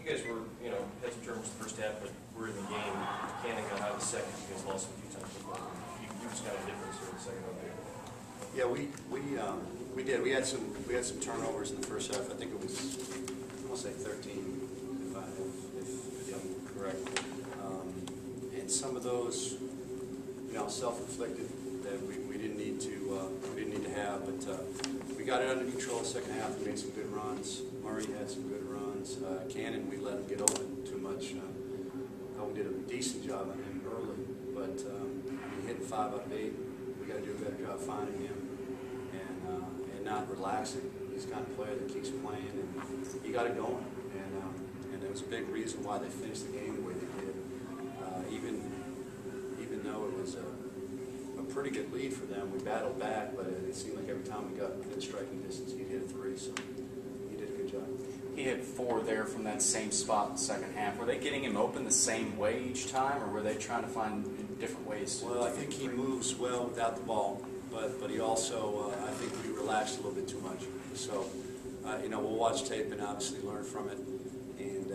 guys were, had some turnovers the first half, but were in the game. Cannon got out of the second. You guys lost a few times. You just got a difference in the second half. Yeah, we did. We had some turnovers in the first half. I think it was, I'll say 13, if I'm correct. And some of those, self-inflicted that we didn't need to have. But we got it under control the second half. We made some good runs. Murray had some good runs. Cannon, we let him get open too much. We did a decent job on him early, but he hit 5 out of 8. We got to do a better job finding him and not relaxing. He's the kind of player that keeps playing, and he got it going. And it was a big reason why they finished the game the way they did. Even though it was a pretty good lead for them, we battled back, but it seemed like every time we got within striking distance, he'd hit a 3. So he did a good job. He hit 4 there from that same spot in the second half. Were they getting him open the same way each time, or were they trying to find different ways? Well, I think he moves well without the ball, but he also, I think he relaxed a little bit too much. So, we'll watch tape and obviously learn from it, and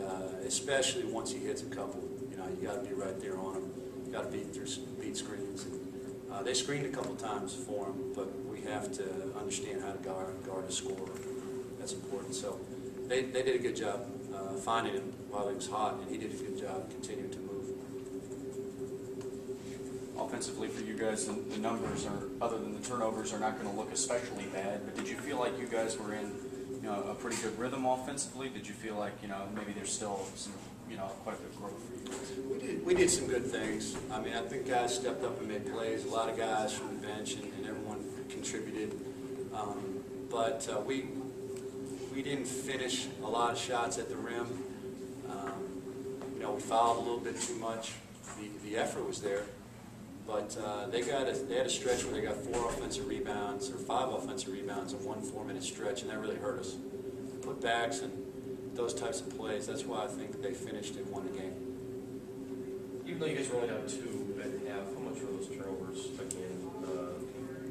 especially once he hits a couple, you got to be right there on him. You got to beat screens. And, they screened a couple times for him, but we have to understand how to guard a scorer. That's important. So. They did a good job finding him while he was hot, and he did a good job continuing to move. Offensively for you guys, the numbers are, other than the turnovers, are not going to look especially bad. But did you feel like you guys were in, a pretty good rhythm offensively? Did you feel like, maybe there's still some, quite a bit of growth for you guys? We did some good things. I mean, I think guys stepped up and made plays. A lot of guys from the bench, and everyone contributed. But we didn't finish a lot of shots at the rim. We fouled a little bit too much. The effort was there, but they had a stretch where they got 4 offensive rebounds or 5 offensive rebounds in one 4-minute stretch, and that really hurt us. Putbacks and those types of plays. That's why I think they finished and won the game. Even though you guys were only down 2 at half, how much were those turnovers again?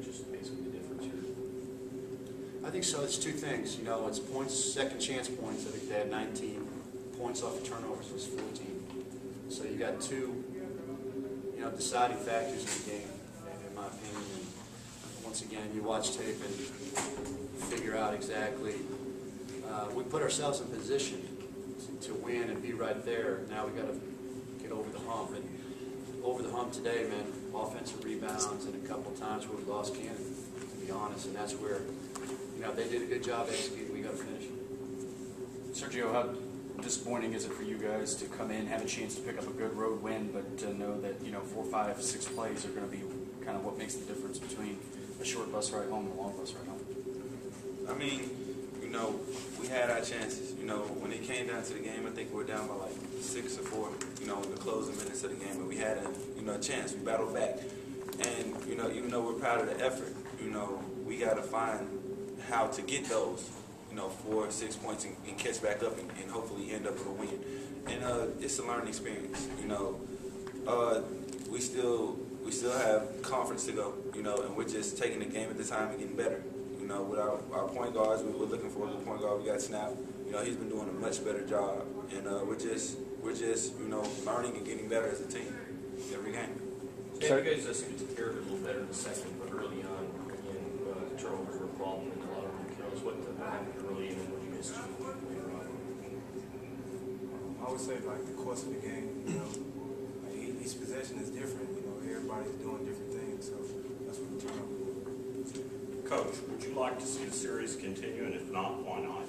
Just basically the difference here. I think so. It's 2 things. It's points, second chance points. I think they had 19 points off of turnovers was 14. So you got 2, deciding factors in the game, in my opinion. And once again, you watch tape and figure out exactly. We put ourselves in position to win and be right there. Now we got to get over the hump. And over the hump today, man, offensive rebounds and a couple of times where we lost Cannon, to be honest. And that's where. They did a good job executing. We got to finish. Sergio, how disappointing is it for you guys to come in, have a chance to pick up a good road win, but to know that 4, 5, 6 plays are going to be kind of what makes the difference between a short bus ride home and a long bus ride home? I mean, we had our chances. When it came down to the game, I think we were down by like 6 or 4. In the closing minutes of the game, but we had a chance. We battled back, and even though we're proud of the effort, we got to find how to get those, 4 or 6 points and catch back up and hopefully end up with a win. And it's a learning experience. We still have conference to go. And we're just taking the game at the time and getting better. With our point guards, we're looking for a good point guard. We got Snap. He's been doing a much better job, and we're just learning and getting better as a team every game. So you guys seem to compare it a little better in the second, but early on, again, the turnovers were a problem and a lot of them kills. What happened early and what you missed later on? I would say like the course of the game, like each possession is different. Everybody's doing different things, so that's what the turnover was. Coach, would you like to see the series continue, and if not, why not?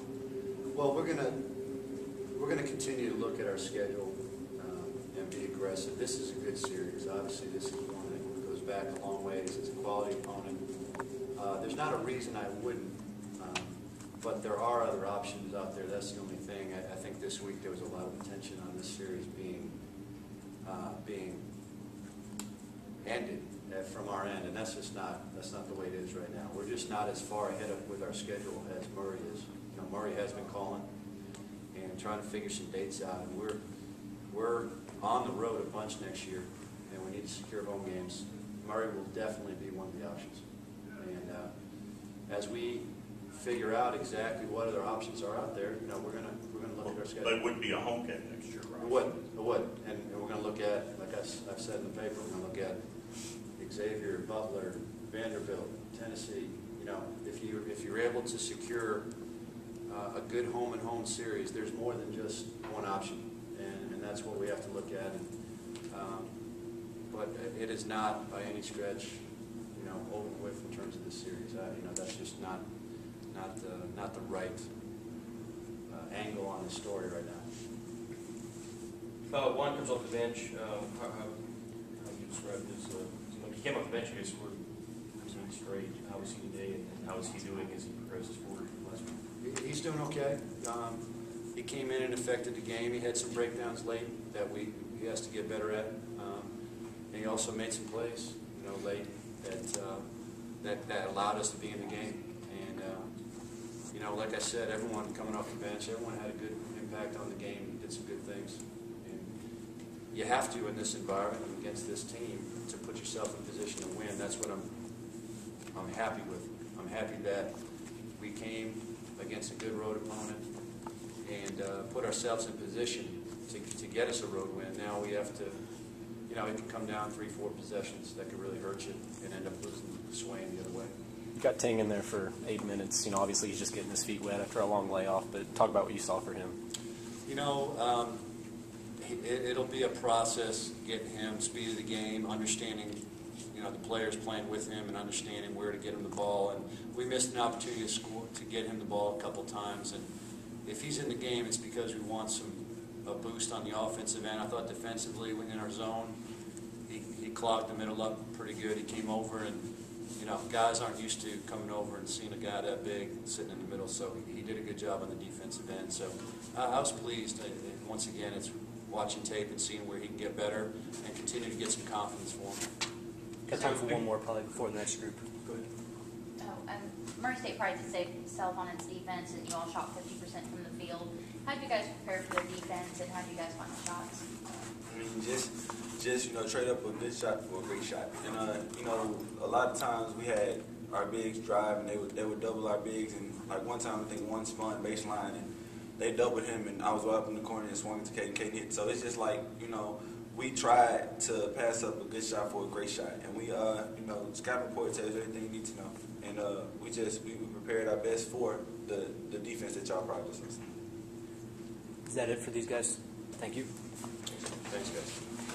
Well, we're gonna continue to look at our schedule and be aggressive. This is a good series. Obviously, this is one that goes back a long ways. It's a quality opponent. There's not a reason I wouldn't, but there are other options out there. That's the only thing. I think this week there was a lot of attention on this series being ended from our end, and that's not the way it is right now. We're just not as far ahead with our schedule as Murray is. Murray has been calling and trying to figure some dates out, and we're on the road a bunch next year, and we need to secure home games. Murray will definitely be one of the options, and as we figure out exactly what other options are out there, we're gonna look at our our schedule. But it wouldn't be a home game next year, right? It would. And we're going to look at, like I've said in the paper, we're going to look at Xavier, Butler, Vanderbilt, Tennessee. You know, if you're able to secure a good home-and-home series, there's more than just one option, and that's what we have to look at. And, but it is not by any stretch, you know, over with in terms of this series. You know, that's just not the right angle on the story right now. Juan comes off the bench. How you describe his? When he came off the bench, he scored 19 straight. How is he today, and how is he doing as he progresses forward from last week? He's doing okay. He came in and affected the game. He had some breakdowns late that he has to get better at. And he also made some plays, you know, late that allowed us to be in the game. And you know, like I said, everyone coming off the bench, everyone had a good impact on the game. Did some good things. And you have to in this environment against this team to put yourself in position to win. That's what I'm happy with. I'm happy that we came against a good road opponent and put ourselves in position to get us a road win. Now we have to, you know, it can come down 3-4 possessions that could really hurt you and end up losing, swaying the other way. You got Ting in there for 8 minutes. You know, obviously he's just getting his feet wet after a long layoff, but talk about what you saw for him. You know, it'll be a process getting him speed of the game, understanding, you know, the players playing with him and understanding where to get him the ball. And we missed an opportunity to score, to get him the ball a couple times. And if he's in the game, it's because we want a boost on the offensive end. I thought defensively, within our zone, he clogged the middle up pretty good. He came over and, you know, guys aren't used to coming over and seeing a guy that big sitting in the middle, so he did a good job on the defensive end. So I was pleased. And once again, it's watching tape and seeing where he can get better and continue to get some confidence for him. Got time for one more probably before the next group. Go ahead. Murray State prides itself on its defense, and you all shot 50% from the field. How did you guys prepare for their defense, and how did you guys find the shots? I mean, just you know, trade up a good shot for a great shot. And you know, a lot of times we had our bigs drive, and they would double our bigs. And like one time, I think one spun baseline, and they doubled him, and I was up in the corner and swung it to Caden. Caden hit. So it's just like, you know, we tried to pass up a good shot for a great shot, and we you know, scout report tells you everything you need to know. And we prepared our best for the defense that y'all practiced us. Is that it for these guys? Thank you. Thanks, guys.